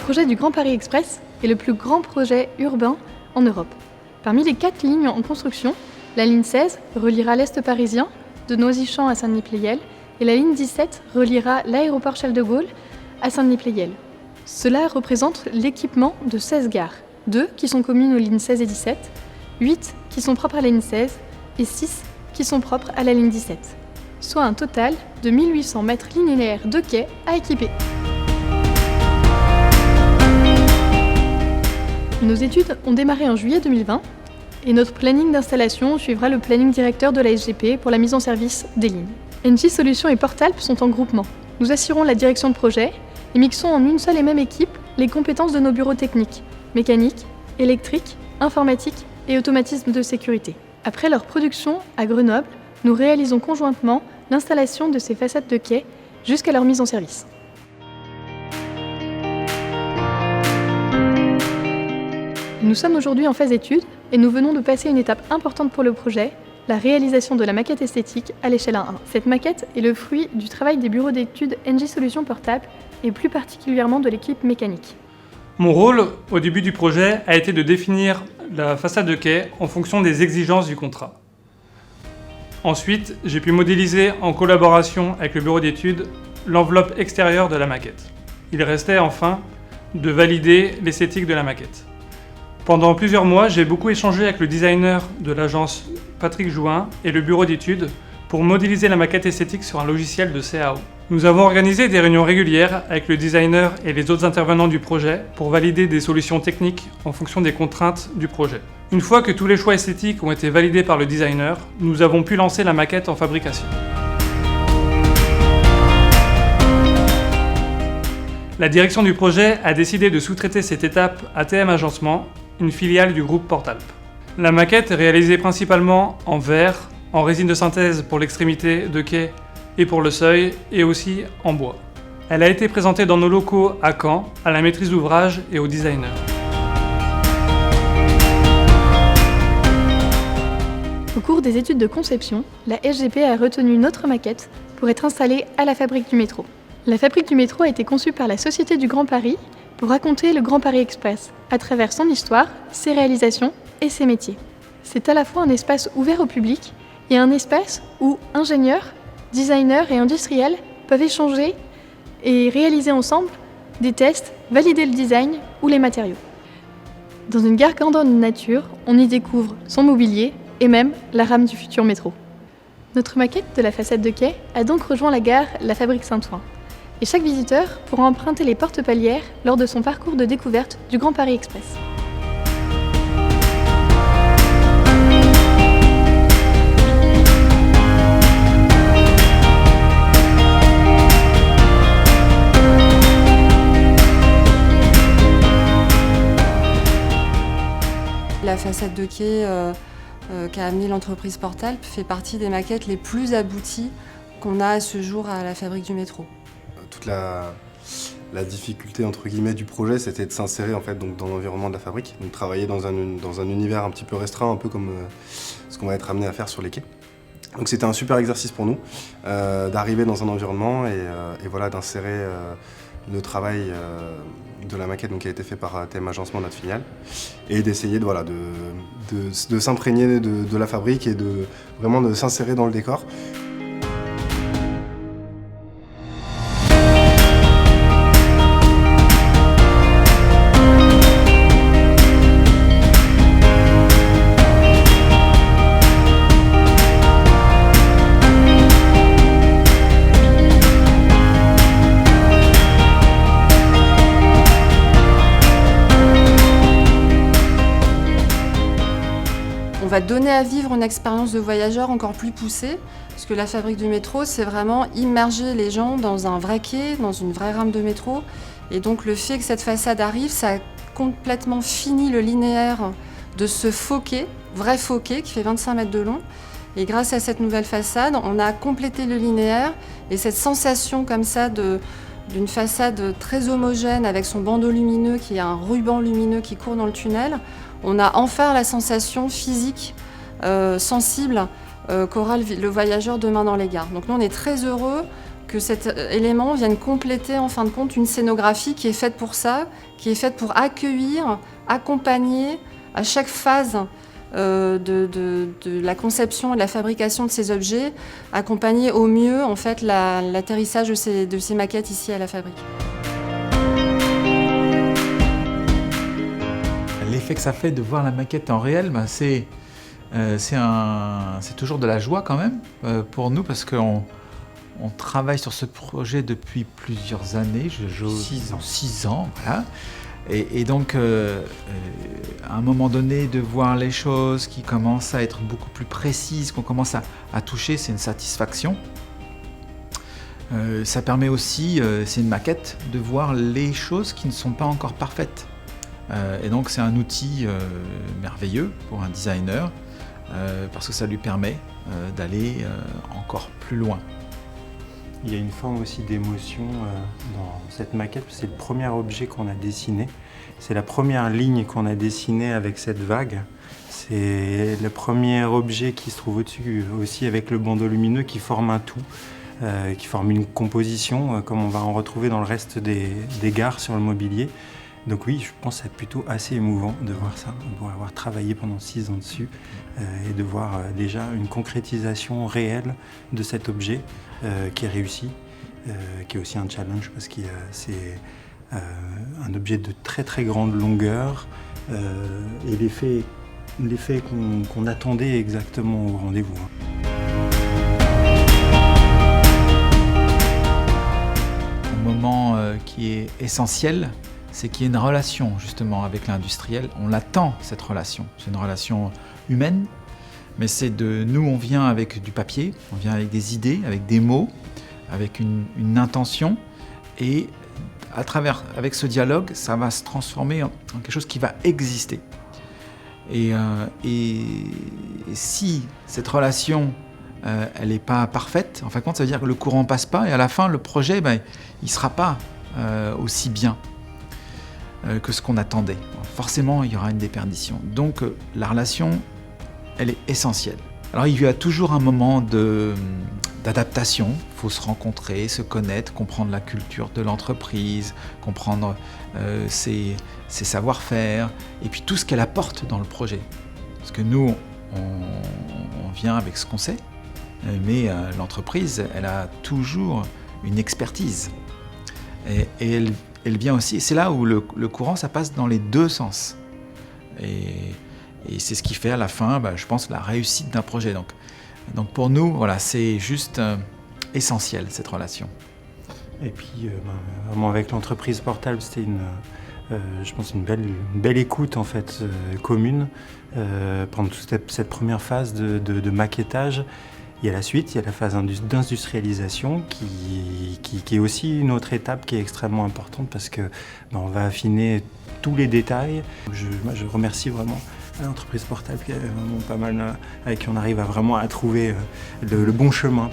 projet du Grand Paris Express est le plus grand projet urbain en Europe. Parmi les 4 lignes en construction, la ligne 16 reliera l'Est parisien, de Noisy-Champs à Saint-Denis-Pleyel, et la ligne 17 reliera l'aéroport Charles de Gaulle à Saint-Denis-Pleyel. Cela représente l'équipement de 16 gares, 2 qui sont communes aux lignes 16 et 17, 8 qui sont propres à la ligne 16 et 6 qui sont propres à la ligne 17, soit un total de 1800 mètres linéaires de quais à équiper. Nos études ont démarré en juillet 2020 et notre planning d'installation suivra le planning directeur de la SGP pour la mise en service des lignes. Engie Solutions et Portalp sont en groupement. Nous assurons la direction de projet et mixons en une seule et même équipe les compétences de nos bureaux techniques, mécanique, électrique, informatique et automatisme de sécurité. Après leur production à Grenoble, nous réalisons conjointement l'installation de ces façades de quai jusqu'à leur mise en service. Nous sommes aujourd'hui en phase d'étude et nous venons de passer une étape importante pour le projet, la réalisation de la maquette esthétique à l'échelle 1:1. Cette maquette est le fruit du travail des bureaux d'études Engie Solutions Portalp et plus particulièrement de l'équipe mécanique. Mon rôle au début du projet a été de définir la façade de quai en fonction des exigences du contrat. Ensuite, j'ai pu modéliser en collaboration avec le bureau d'études l'enveloppe extérieure de la maquette. Il restait enfin de valider l'esthétique de la maquette. Pendant plusieurs mois, j'ai beaucoup échangé avec le designer de l'agence Patrick Jouin et le bureau d'études pour modéliser la maquette esthétique sur un logiciel de CAO. Nous avons organisé des réunions régulières avec le designer et les autres intervenants du projet pour valider des solutions techniques en fonction des contraintes du projet. Une fois que tous les choix esthétiques ont été validés par le designer, nous avons pu lancer la maquette en fabrication. La direction du projet a décidé de sous-traiter cette étape à TM Agencement, une filiale du groupe Portalp. La maquette est réalisée principalement en verre, en résine de synthèse pour l'extrémité de quai et pour le seuil, et aussi en bois. Elle a été présentée dans nos locaux à Caen, à la maîtrise d'ouvrage et au designer. Au cours des études de conception, la SGP a retenu notre maquette pour être installée à la Fabrique du métro. La Fabrique du métro a été conçue par la Société du Grand Paris pour raconter le Grand Paris Express à travers son histoire, ses réalisations et ses métiers. C'est à la fois un espace ouvert au public et un espace où ingénieurs, designers et industriels peuvent échanger et réaliser ensemble des tests, valider le design ou les matériaux. Dans une gare grandeur nature, on y découvre son mobilier et même la rame du futur métro. Notre maquette de la façade de quai a donc rejoint la gare La Fabrique Saint-Ouen. Et chaque visiteur pourra emprunter les portes palières lors de son parcours de découverte du Grand Paris Express. La façade de quai qu'a amené l'entreprise Portalp fait partie des maquettes les plus abouties qu'on a à ce jour à la Fabrique du métro. Toute la difficulté entre guillemets du projet, c'était de s'insérer en fait donc dans l'environnement de la fabrique, donc travailler dans un univers un petit peu restreint, un peu comme ce qu'on va être amené à faire sur les quais. Donc c'était un super exercice pour nous d'arriver dans un environnement et voilà d'insérer le travail de la maquette donc, qui a été fait par TM Agencement, notre filiale, et d'essayer de s'imprégner de la fabrique et vraiment de s'insérer dans le décor. On va donner à vivre une expérience de voyageur encore plus poussée, parce que la Fabrique du métro, c'est vraiment immerger les gens dans un vrai quai, dans une vraie rame de métro. Et donc le fait que cette façade arrive, ça a complètement fini le linéaire de ce faux quai, vrai faux quai, qui fait 25 mètres de long. Et grâce à cette nouvelle façade, on a complété le linéaire, et cette sensation comme ça d'une façade très homogène avec son bandeau lumineux qui est un ruban lumineux qui court dans le tunnel, on a enfin la sensation physique, sensible qu'aura le voyageur demain dans les gares. Donc nous on est très heureux que cet élément vienne compléter en fin de compte une scénographie qui est faite pour ça, qui est faite pour accueillir, accompagner à chaque phase de la conception et de la fabrication de ces objets, accompagner au mieux en fait l'atterrissage de ces maquettes ici à la fabrique. L'effet que ça fait de voir la maquette en réel, c'est toujours de la joie quand même pour nous, parce qu'on travaille sur ce projet depuis plusieurs années. 6 ans, voilà. Et donc, à un moment donné, de voir les choses qui commencent à être beaucoup plus précises, qu'on commence à toucher, c'est une satisfaction. Ça permet aussi, c'est une maquette, de voir les choses qui ne sont pas encore parfaites. Et donc, c'est un outil merveilleux pour un designer, parce que ça lui permet d'aller encore plus loin. Il y a une forme aussi d'émotion dans cette maquette. C'est le premier objet qu'on a dessiné. C'est la première ligne qu'on a dessinée avec cette vague. C'est le premier objet qui se trouve au-dessus, aussi avec le bandeau lumineux qui forme un tout, qui forme une composition, comme on va en retrouver dans le reste des gares sur le mobilier. Donc oui, je pense que c'est plutôt assez émouvant de voir ça, pour avoir travaillé pendant 6 ans dessus et de voir déjà une concrétisation réelle de cet objet qui est réussi, qui est aussi un challenge parce que c'est un objet de très très grande longueur et l'effet qu'on attendait exactement au rendez-vous. Un moment qui est essentiel, c'est qu'il y ait une relation justement avec l'industriel. On l'attend, cette relation. C'est une relation humaine, mais c'est nous, on vient avec du papier, on vient avec des idées, avec des mots, avec une intention, et avec ce dialogue, ça va se transformer en quelque chose qui va exister. Et si cette relation, elle n'est pas parfaite, en fin de compte, ça veut dire que le courant ne passe pas, et à la fin, le projet, il ne sera pas aussi bien que ce qu'on attendait. Forcément, il y aura une déperdition. Donc, la relation, elle est essentielle. Alors, il y a toujours un moment d'adaptation. Il faut se rencontrer, se connaître, comprendre la culture de l'entreprise, comprendre ses savoir-faire, et puis tout ce qu'elle apporte dans le projet. Parce que nous, on vient avec ce qu'on sait, mais l'entreprise, elle a toujours une expertise. Et elle vient aussi, c'est là où le courant, ça passe dans les deux sens. Et c'est ce qui fait à la fin, je pense, la réussite d'un projet. Donc pour nous, voilà, c'est juste essentiel, cette relation. Et puis, vraiment avec l'entreprise Portable, c'était je pense une belle écoute en fait, commune pendant toute cette première phase de maquettage. Il y a la suite, il y a la phase d'industrialisation qui est aussi une autre étape qui est extrêmement importante parce que on va affiner tous les détails. Je remercie vraiment l'entreprise Portable qui est vraiment pas mal, avec qui on arrive vraiment à trouver le bon chemin.